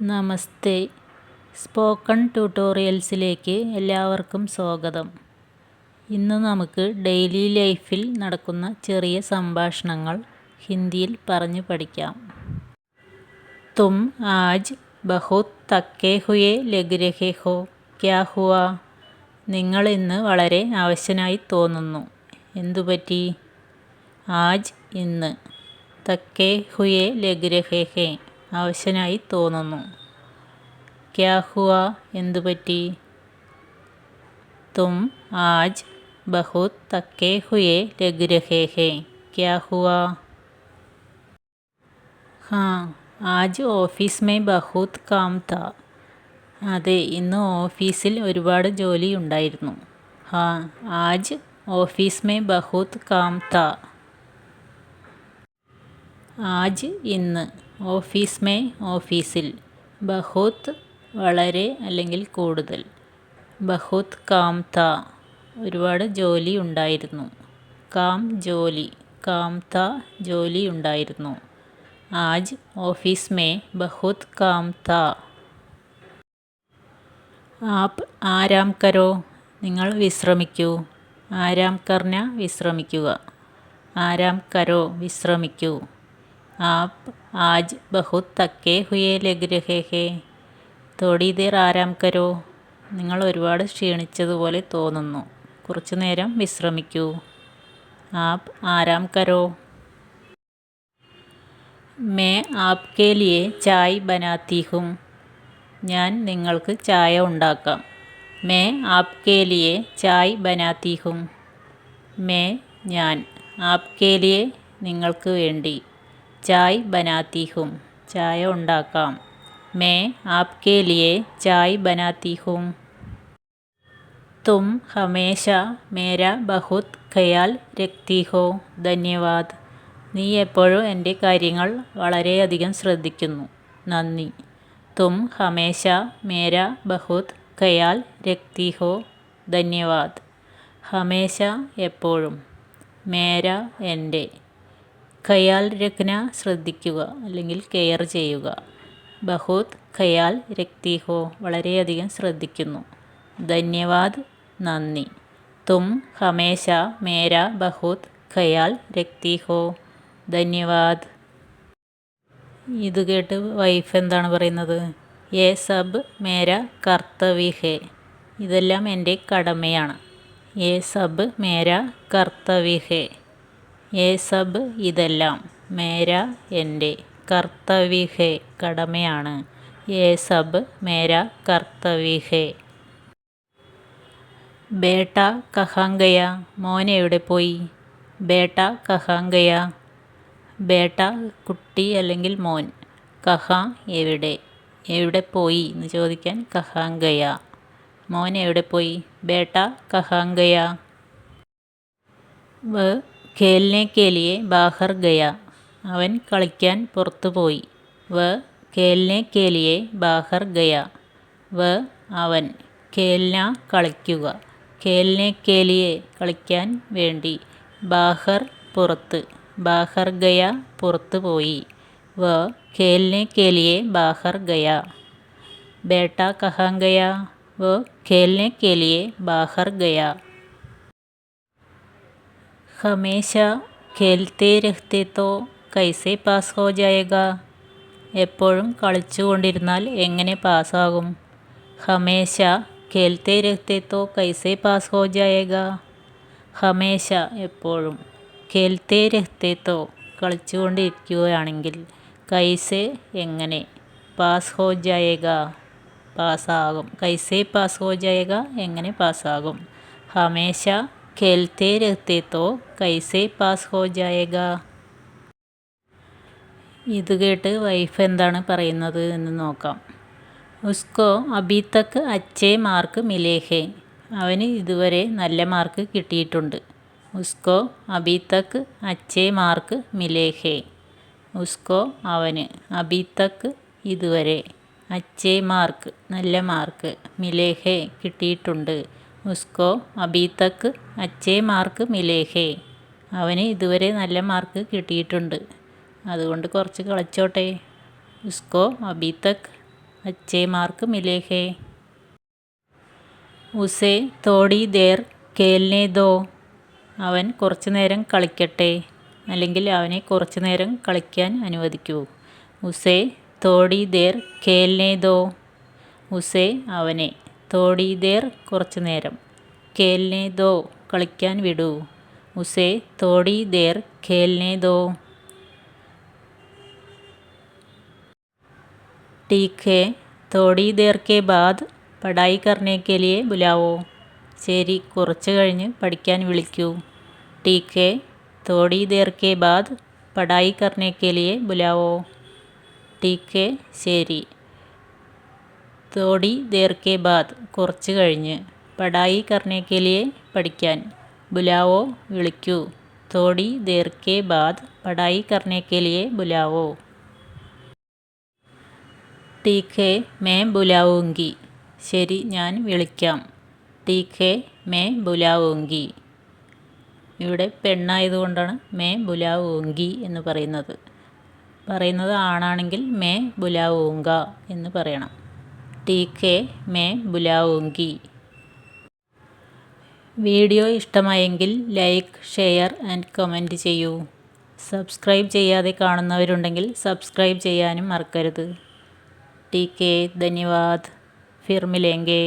നമസ്തേ. Spoken ട്യൂട്ടോറിയൽസിലേക്ക് എല്ലാവർക്കും സ്വാഗതം. ഇന്ന് നമുക്ക് ഡെയിലി ലൈഫിൽ നടക്കുന്ന ചെറിയ സംഭാഷണങ്ങൾ ഹിന്ദിയിൽ പറഞ്ഞു പഠിക്കാം. തും ആജ് ബഹുത് തക്കേ ഹുയേ ലഗ് രഹേ ഹോ, ക്യാ ഹുവാ? നിങ്ങൾ ഇന്ന് വളരെ അവശനായി തോന്നുന്നു. എന്തുപറ്റി? ആജ് ഇന്ന്, തക്കേ ഹുയേ ലഗ് രഹേ ഹേ അവശനായി തോന്നുന്നു. ക്യാ ഹുവാ എന്തുപറ്റി? തും ആജ് ബഹുത് തക്കേ ഹുയേ ലഗ് രഹേ ഹേ, ക്യാ ഹുവാ? ഹാ, ആജ് ഓഫീസ് മേ ബഹുത് കാം താ. അതെ, ഇന്ന് ഓഫീസിൽ ഒരുപാട് ജോലി ഉണ്ടായിരുന്നു. ഹാ, ആജ് ഓഫീസ് മേ ബഹുത് കാം താ. ആജ് ഇന്ന്, ഓഫീസ് മേ ഓഫീസിൽ, ബഹുത് വളരെ അല്ലെങ്കിൽ കൂടുതൽ, ബഹുത് കാം താ ഒരുപാട് ജോലി ഉണ്ടായിരുന്നു. കാം ജോലി, കാം താ ജോലി ഉണ്ടായിരുന്നു. ആജ് ഓഫീസ് മേ ബഹുത് കാം താ. ആപ് ആരാം കരോ, നിങ്ങൾ വിശ്രമിക്കൂ. ആരാം കർന വിശ്രമിക്കുക, ആരാം കരോ വിശ്രമിക്കൂ. ആപ് ആജ് ബഹുത് തക്കേ ഹുയേ ലഗ് രഹേ ഹേ, തോടി ദേർ ആരാം കരോ, നിങ്ങൾ ഒരുപാട് ക്ഷീണിച്ചതുപോലെ തോന്നുന്നു, കുറച്ചു നേരം വിശ്രമിക്കൂ. ആപ് ആരാം കരോ. മേ ആപ്കേ ലിയേ ചായ് ബനാത്തി ഹും, ഞാൻ നിങ്ങൾക്ക് ചായ ഉണ്ടാക്കാം. മേ ആപ്കേ ലിയേ ചായ് ബനാത്തി ഹും. മേ ഞാൻ, ആപ്കേ ലിയേ നിങ്ങൾക്ക് വേണ്ടി, ചായ് ബനാത്തി ഹും ചായ ഉണ്ടാക്കാം. മേ ആപ്കേ ലിയേ ചായ് ബനാത്തി ഹും. തും ഹമേശ മേരാ ബഹുത് ഖയാൽ രഖ്തി ഹോ, ധന്യവാദ്. നീ എപ്പോഴും എൻ്റെ കാര്യങ്ങൾ വളരെയധികം ശ്രദ്ധിക്കുന്നു, നന്ദി. തും ഹമേശ മേരാ ബഹുത് ഖയാൽ രഖ്തി ഹോ, ധന്യവാദ്. ഹമേശ എപ്പോഴും, മേരാ എൻ്റെ, ഖയാൽ രഖ്ന ശ്രദ്ധിക്കുക അല്ലെങ്കിൽ കെയർ ചെയ്യുക, ബഹുത് ഖയാൽ രഖ്തി ഹോ വളരെയധികം ശ്രദ്ധിക്കുന്നു, ധന്യവാദ് നന്ദി. തും ഹമേശ മേരാ ബഹുത് ഖയാൽ രഖ്തി ഹോ, ധന്യവാദ്. ഇത് കേട്ട് വൈഫ് എന്താണ് പറയുന്നത്? യേ സബ് മേരാ കർത്തവ്യ ഹേ, ഇതെല്ലാം എൻ്റെ കടമയാണ്. യേ സബ് മേരാ കർത്തവ്യ ഹേ, യേ സബ് ഇതെല്ലാം, മേരാ എൻ്റെ, കർത്തവ്യ ഹേ കടമയാണ്. യേ സബ് മേരാ കർത്തവ്യ ഹേ. ബേട്ടാ കഹാം ഗയാ, മോൻ എവിടെ പോയി? ബേട്ടാ കഹാം ഗയാ, ബേട്ട കുട്ടി അല്ലെങ്കിൽ മോൻ, കഹാം എവിടെ, എവിടെ പോയി എന്ന് ചോദിക്കാൻ കഹാം ഗയാ, മോൻ എവിടെ പോയി? ബേട്ടാ കഹാം ഗയാ. വ ഖേൽനെ കെ ലിയേ ബാഹർ ഗയാ, അവൻ കളിക്കാൻ പുറത്തു പോയി. വ ഖേൽനെ കെ ലിയേ ബാഹർ ഗയാ, വ അവൻ, ഖേൽന കളിക്കുക, ഖേൽനെ കെ ലിയേ കളിക്കാൻ വേണ്ടി, ബാഹർ പുറത്ത്, ബാഹർ ഗയാ പുറത്തു പോയി. വ ഖേൽനെ കെ ലിയേ ബാഹർ ഗയാ. ബേട്ടാ കഹാം ഗയാ? വ ഖേൽനെ കെ ലിയേ ബാഹർ ഗയാ. ഹമേശ ഖേൽത്തേ രഹ്തേ തോ കൈസേ പാസ് ഹോ ജായേഗാ, എപ്പോഴും കളിച്ചു കൊണ്ടിരുന്നാൽ എങ്ങനെ പാസ്സാകും? ഹമേശ ഖേൽത്തേ രഹ്തേ തോ കൈസേ പാസ് ഹോ ജായേഗാ. ഹമേശ എപ്പോഴും, ഖേൽത്തേ രഹ്തേ തോ കളിച്ചു കൊണ്ടിരിക്കുകയാണെങ്കിൽ, കൈസേ എങ്ങനെ, പാസ് ഹോ ജായേഗാ പാസ്സാകും, കൈസേ പാസ് ഹോ ജായേഗാ എങ്ങനെ പാസ്സാകും. ഹമേശ ഖേൽത്തേ രഹ്തേ തോ കൈസേ പാസ് ഹോ ജായേഗാ. ഇത് കേട്ട് വൈഫ് എന്താണ് പറയുന്നത് എന്ന് നോക്കാം. ഉസ്കോ അഭി തക് അച്ഛേ മാർക്ക് മിലേ ഹേ, അവന് ഇതുവരെ നല്ല മാർക്ക് കിട്ടിയിട്ടുണ്ട്. ഉസ്കോ അഭി തക് അച്ഛേ മാർക്ക് മിലേ ഹേ, ഉസ്കോ അവന്, അഭി തക് ഇതുവരെ, അച്ഛേ മാർക്ക് നല്ല മാർക്ക്, മിലേ ഹേ കിട്ടിയിട്ടുണ്ട്. ഉസ്കോ അഭി തക് അച്ഛേ മാർക്ക് മിലേ ഹേ, അവന് ഇതുവരെ നല്ല മാർക്ക് കിട്ടിയിട്ടുണ്ട്, അതുകൊണ്ട് കുറച്ച് കളിച്ചോട്ടെ. ഉസ്കോ അഭി തക് अच्छे मार्क मिले हैं. उसे थोड़ी देर खेलने दो. അവൻ കുറച്ചു നേരം കളിക്കട്ടെ, അല്ലെങ്കിൽ അവനെ കുറച്ചു നേരം കളിക്കാൻ അനുവദിക്കൂ. ഉസേ തോടി ദേർ ഖേൽനെ ദോ. ഉസേ അവനെ, തോടി ദേർ കുറച്ചു നേരം, ഖേൽനെ ദോ കളിക്കാൻ വിടൂ. ഉസേ തോടി ദേർ ഖേൽനെ ദോ. ठीक है, थोड़ी देर के बाद पढ़ाई करने के लिए बुलाओ. ശരി, കുറച്ച് കഴിഞ്ഞ് പഠിക്കാൻ വിളിക്കൂ. ठीक है, थोड़ी देर के बाद पढ़ाई करने के लिए बुलाओ. ठीक है, ശരി. थोड़ी देर के बाद കുറച്ച് കഴിഞ്ഞ്, पढ़ाई करने के लिए പഠിക്കാൻ, बुलाओ വിളിക്കൂ. थोड़ी देर के बाद पढ़ाई करने के लिए बुलाओ. ठीक है, मैं बुलाऊंगी. ശരി, ഞാൻ വിളിക്കാം. ठीक है, मैं बुलाऊंगी. ഇവിടെ പെണ്ണായതുകൊണ്ടാണ് മേ ബുലാവൂങ്കി എന്ന് പറയുന്നത് ആണാണെങ്കിൽ മേ ബുലാവൂങ്ക എന്ന് പറയണം. ठीक है, मैं बुलाऊंगी. വീഡിയോ ഇഷ്ടമായെങ്കിൽ ലൈക്ക്, ഷെയർ ആൻഡ് കമൻറ്റ് ചെയ്യൂ. സബ്സ്ക്രൈബ് ചെയ്യാതെ കാണുന്നവരുണ്ടെങ്കിൽ സബ്സ്ക്രൈബ് ചെയ്യാനും മറക്കരുത്. ठीक है, धन्यवाद. फिर मिलेंगे.